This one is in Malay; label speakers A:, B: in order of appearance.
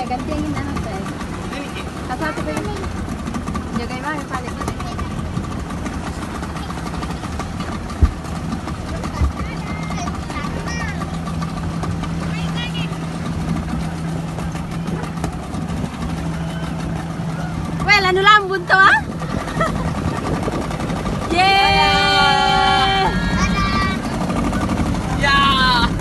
A: ganti ang inahan tayo. Kasati ba yun? Yung kayo ba? Yung palit mo. Well, ano lang bunto ah? Yeah!
B: Yeah!